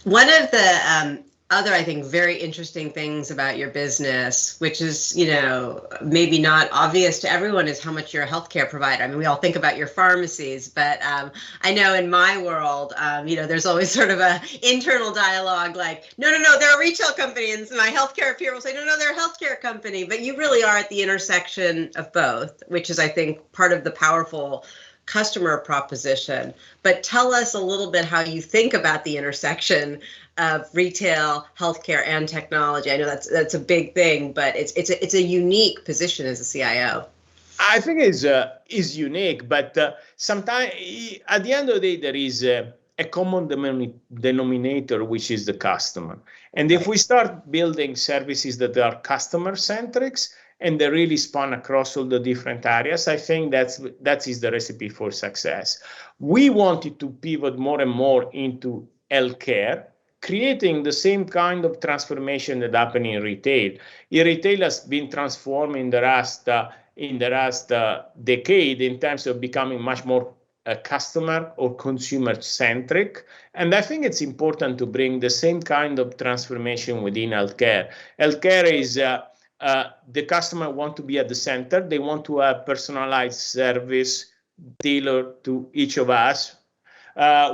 One of the other, I think, very interesting things about your business, which is, maybe not obvious to everyone, is how much you're a healthcare provider. I mean, we all think about your pharmacies, but I know in my world, there's always sort of a internal dialogue like, no, they're a retail company. And my healthcare peer will say, no, they're a healthcare company. But you really are at the intersection of both, which is, I think, part of the powerful customer proposition. But tell us a little bit how you think about the intersection of retail, healthcare, and technology. I know that's a big thing, but it's a unique position as a CIO. I think is unique, but sometimes at the end of the day, there is a common denominator, which is the customer. And if we start building services that are customer-centric, and they really span across all the different areas, I think that is the recipe for success. We wanted to pivot more and more into healthcare, creating the same kind of transformation that happened in retail. Retail has been transformed in the last decade in terms of becoming much more customer or consumer-centric. And I think it's important to bring the same kind of transformation within healthcare. Healthcare is the customer want to be at the center. They want to have personalized service tailored to each of us.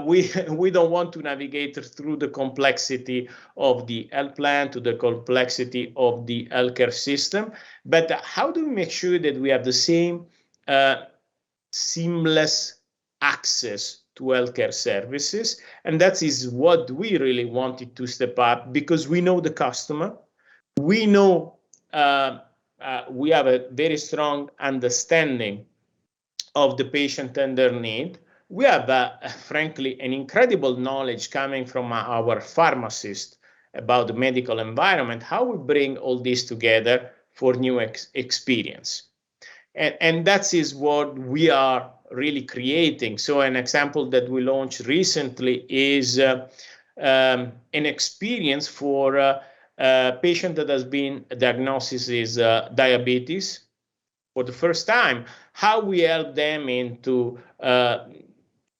We don't want to navigate through the complexity of the health plan, to the complexity of the healthcare system. But how do we make sure that we have the same seamless access to healthcare services? And that is what we really wanted to step up, because we know the customer. We know we have a very strong understanding of the patient and their need. We have, frankly, an incredible knowledge coming from our pharmacists about the medical environment, how we bring all this together for new experience. And that is what we are really creating. So an example that we launched recently is an experience for a patient that has been diagnosed with diabetes for the first time, how we help them into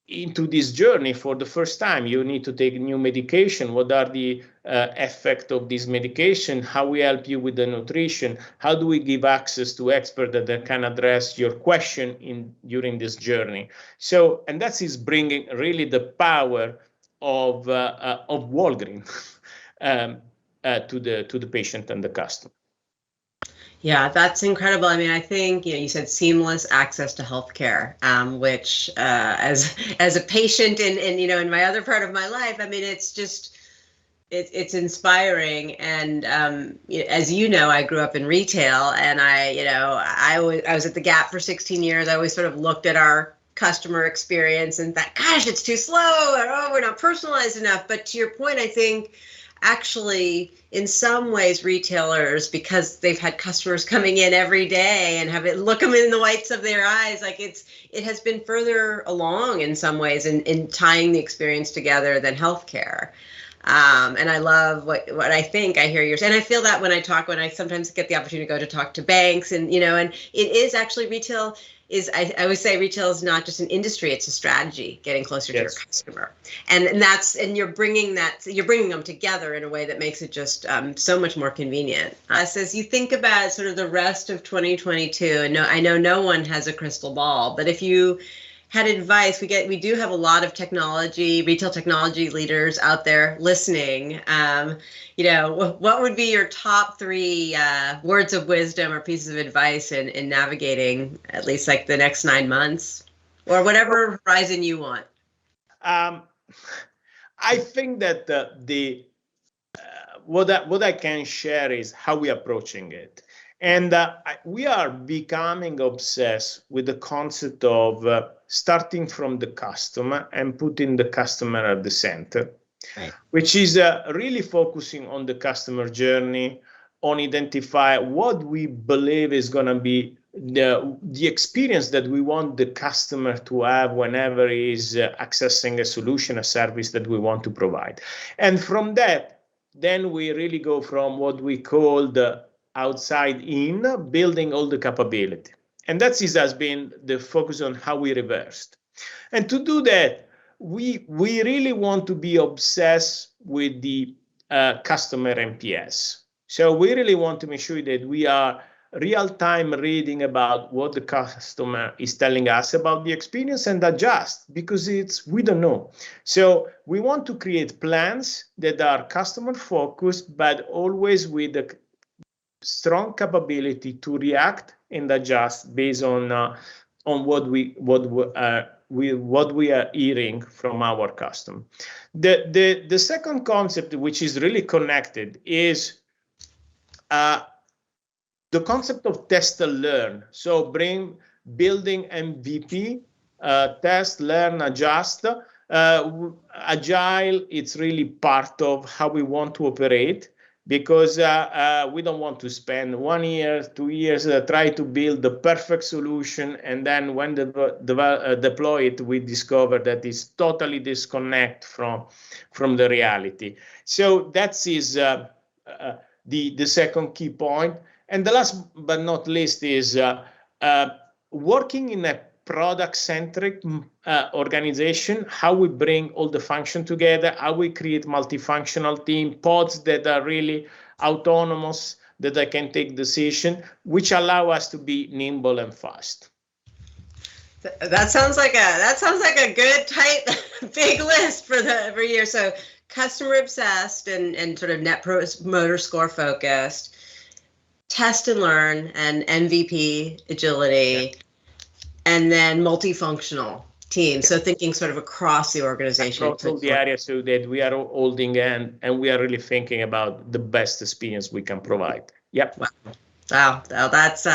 this journey for the first time. You need to take new medication. What are the effects of this medication? How we help you with the nutrition? How do we give access to experts that can address your question during this journey? So, and that is bringing really the power of Walgreens to the patient and the customer. Yeah, that's incredible. I mean, I think you said seamless access to healthcare, which as a patient in my other part of my life, I mean, it's just it's inspiring. And as you know, I grew up in retail, and I was at the Gap for 16 years. I always sort of looked at our customer experience and thought, gosh, it's too slow, or oh, we're not personalized enough. But to your point, I think actually, in some ways, retailers, because they've had customers coming in every day and have it look them in the whites of their eyes, like it has been further along in some ways in tying the experience together than healthcare. And I love what I think I hear you saying. And I feel that when I sometimes get the opportunity to go to talk to banks, and and it is actually retail. I always say retail is not just an industry; it's a strategy, getting closer to your customer, and you're bringing them together in a way that makes it just so much more convenient. So as you think about sort of the rest of 2022, and I know no one has a crystal ball, but if you had advice, we do have a lot of retail technology leaders out there listening. What would be your top 3 words of wisdom or pieces of advice in navigating at least like the next 9 months, or whatever horizon you want? I think that what I can share is how we're approaching it. And we are becoming obsessed with the concept of starting from the customer and putting the customer at the center, right, which is really focusing on the customer journey, on identify what we believe is going to be the experience that we want the customer to have whenever he is accessing a solution, a service that we want to provide. And from that, then we really go from what we call the outside in, building all the capability. And that has been the focus on how we reversed. And to do that, we really want to be obsessed with the customer NPS. So we really want to make sure that we are real-time reading about what the customer is telling us about the experience and adjust, because we don't know. So we want to create plans that are customer-focused, but always with a strong capability to react and adjust based on what we are hearing from our customer. The second concept, which is really connected, is the concept of test and learn. So building MVP, test, learn, adjust. Agile, it's really part of how we want to operate, because we don't want to spend 1 year, 2 years, try to build the perfect solution, and then when deploy it, we discover that it's totally disconnect from the reality. So that is the second key point. And the last but not least is working in a product-centric organization, how we bring all the function together, how we create multifunctional team, pods that are really autonomous, that I can take decision, which allow us to be nimble and fast. That sounds like a good, tight, big list for every year. So customer obsessed and sort of net promoter score focused, test and learn and MVP agility, and then multifunctional teams. So thinking sort of across the organization. Across all the areas, so that we are holding and we are really thinking about the best experience we can provide. Yep. Wow, that's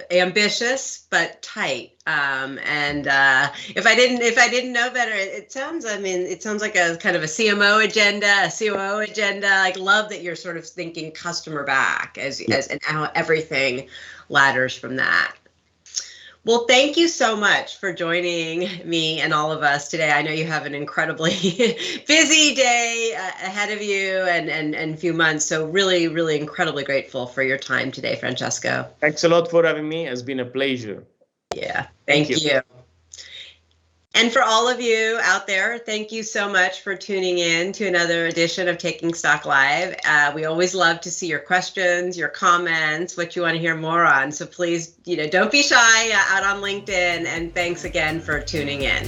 ambitious but tight. If I didn't know better, it sounds like a kind of a CMO agenda, a COO agenda. Like, love that you're sort of thinking customer back as and how everything ladders from that. Well, thank you so much for joining me and all of us today. I know you have an incredibly busy day ahead of you and few months. So really, really incredibly grateful for your time today, Francesco. Thanks a lot for having me. It's been a pleasure. Yeah, thank you. And for all of you out there, thank you so much for tuning in to another edition of Taking Stock Live. We always love to see your questions, your comments, what you want to hear more on. So please, don't be shy out on LinkedIn. And thanks again for tuning in.